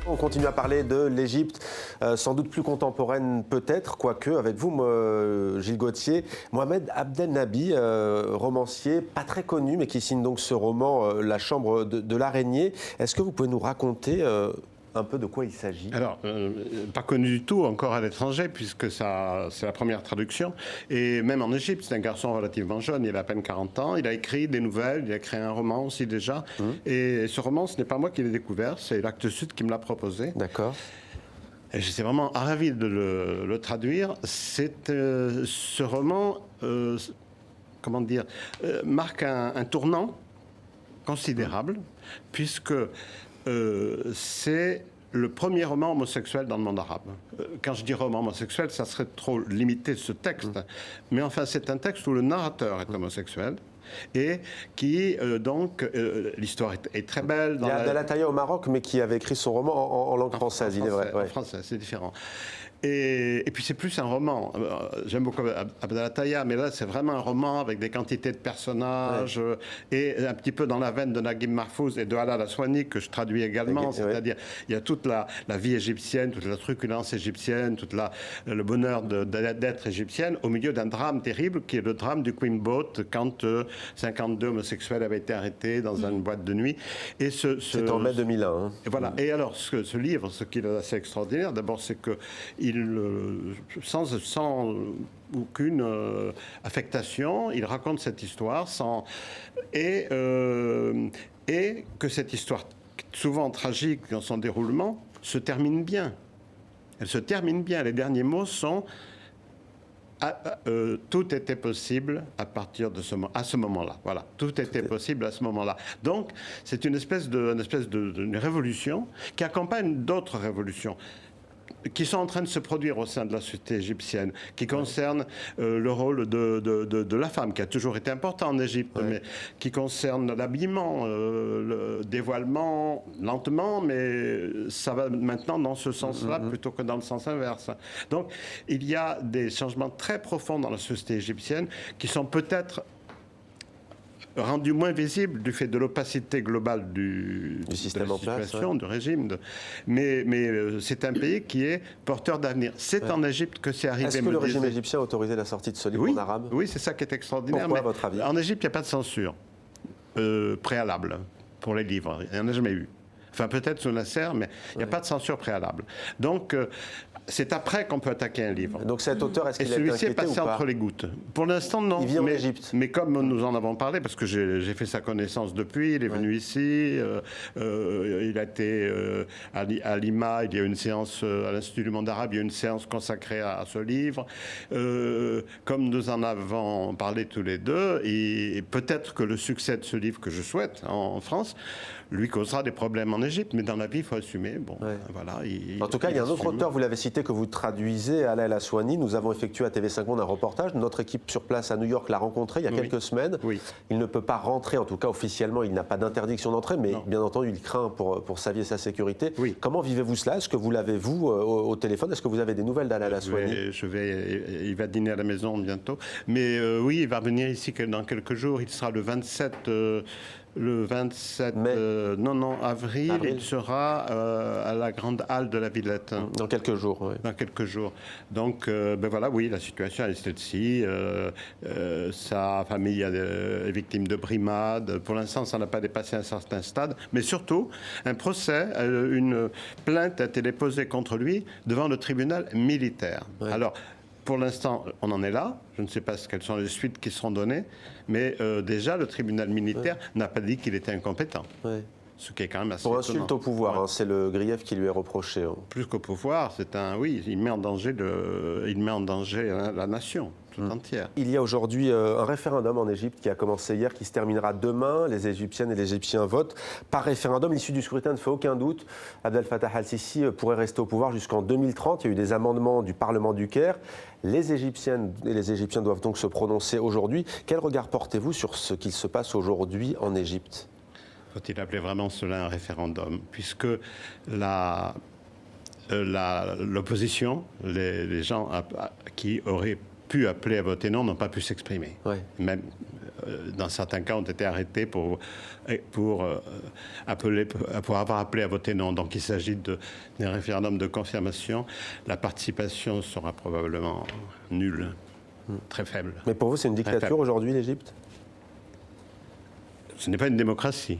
On continue à parler de l'Égypte, sans doute plus contemporaine peut-être, quoique, avec vous, Gilles Gauthier, Mohamed Abdelnaby, romancier, pas très connu, mais qui signe donc ce roman, La chambre de l'araignée. Est-ce que vous pouvez nous raconter un peu de quoi il s'agit? Alors, pas connu du tout, encore à l'étranger, puisque ça, c'est la première traduction. Et même en Égypte, c'est un garçon relativement jeune, il a à peine 40 ans. Il a écrit des nouvelles, il a créé un roman aussi déjà. Et ce roman, ce n'est pas moi qui l'ai découvert, c'est l'Actes Sud qui me l'a proposé. D'accord. Et je suis vraiment ravi de le traduire. Ce roman, comment dire, marque un tournant considérable, puisque c'est le premier roman homosexuel dans le monde arabe. Quand je dis roman homosexuel, ça serait trop limité ce texte. Mais enfin, c'est un texte où le narrateur est homosexuel. Et qui, l'histoire est très belle. Il y a Abdallah Taïa au Maroc, mais qui avait écrit son roman en langue française, il est vrai. En français, c'est différent. Et puis c'est plus un roman. J'aime beaucoup Abdallah Taïa, mais là c'est vraiment un roman avec des quantités de personnages et un petit peu dans la veine de Naguib Mahfouz et de Halal Aswani que je traduis également. C'est-à-dire il y a toute la vie égyptienne, toute la truculence égyptienne, le bonheur d'être égyptienne au milieu d'un drame terrible qui est le drame du Queen Boat quand 52 homosexuels avaient été arrêtés dans une boîte de nuit. Et c'est en mai 2001. Hein. Et voilà. Et alors ce livre, ce qui est assez extraordinaire, d'abord c'est que sans aucune affectation, il raconte cette histoire et que cette histoire, souvent tragique dans son déroulement, se termine bien. Elle se termine bien. Les derniers mots sont tout était possible à ce moment-là. Voilà, tout était possible à ce moment-là. Donc, c'est une espèce de révolution qui accompagne d'autres révolutions qui sont en train de se produire au sein de la société égyptienne, qui concernent le rôle de la femme, qui a toujours été important en Égypte, mais qui concerne l'habillement, le dévoilement, lentement, mais ça va maintenant dans ce sens-là plutôt que dans le sens inverse. Donc, il y a des changements très profonds dans la société égyptienne qui sont peut-être rendu moins visible du fait de l'opacité globale du système en place, du régime. Mais c'est un pays qui est porteur d'avenir. C'est en Égypte que c'est arrivé. Est-ce que le régime égyptien a autorisé la sortie de ce livre en arabe? Oui, c'est ça qui est extraordinaire. Pourquoi, à votre avis? En Égypte, il n'y a pas de censure préalable pour les livres. Il n'y en a jamais eu. Enfin, peut-être sous Nasser, mais il n'y a pas de censure préalable. Donc, c'est après qu'on peut attaquer un livre. Donc cet auteur, est-ce qu'il est celui-ci est passé entre les gouttes? Pour l'instant, non. Il vit en Égypte. Mais comme nous en avons parlé, parce que j'ai fait sa connaissance depuis, il est venu ici, il a été à Lima, il y a une séance à l'Institut du monde arabe, il y a une séance consacrée à ce livre. Comme nous en avons parlé tous les deux, et peut-être que le succès de ce livre que je souhaite en France lui causera des problèmes en Égypte, mais dans la vie, il faut assumer. Bon, voilà. En tout cas, il y a un autre auteur, vous l'avez cité, que vous traduisez, Halal Aswani. Nous avons effectué à TV5 Monde un reportage. Notre équipe sur place à New York l'a rencontré il y a quelques semaines. Il ne peut pas rentrer, en tout cas officiellement, il n'a pas d'interdiction d'entrée, mais bien entendu, il craint pour sa vie et sa sécurité. Comment vivez-vous cela? Est-ce que vous l'avez, vous, au téléphone? Est-ce que vous avez des nouvelles d'Halal Aswani? Il va dîner à la maison bientôt. Mais oui, il va venir ici dans quelques jours. Il sera le 27 mai. Avril, il sera à la grande halle de la Villette. Dans quelques jours, oui. Dans quelques jours. Donc, voilà, oui, la situation est celle-ci. Sa famille est victime de brimades. Pour l'instant, ça n'a pas dépassé un certain stade. Mais surtout, un procès, une plainte a été déposée contre lui devant le tribunal militaire. Alors, pour l'instant, on en est là. Je ne sais pas quelles sont les suites qui seront données. Mais déjà, le tribunal militaire n'a pas dit qu'il était incompétent. Ce qui est quand même assez pour insulte au pouvoir, c'est le grief qui lui est reproché. Plus qu'au pouvoir, il met en danger la nation tout entière. Il y a aujourd'hui un référendum en Égypte qui a commencé hier, qui se terminera demain. Les Égyptiennes et les Égyptiens votent par référendum. L'issue du scrutin ne fait aucun doute. Abdel Fattah al-Sisi pourrait rester au pouvoir jusqu'en 2030. Il y a eu des amendements du Parlement du Caire. Les Égyptiennes et les Égyptiens doivent donc se prononcer aujourd'hui. Quel regard portez-vous sur ce qu'il se passe aujourd'hui en Égypte? Faut-il appeler vraiment cela un référendum? Puisque l'opposition, les gens qui auraient pu appeler à voter non, n'ont pas pu s'exprimer. Même dans certains cas, ont été arrêtés pour avoir appelé à voter non. Donc il s'agit d'un référendum de confirmation. La participation sera probablement nulle, très faible. Mais pour vous, c'est une dictature aujourd'hui, l'Égypte ? Ce n'est pas une démocratie.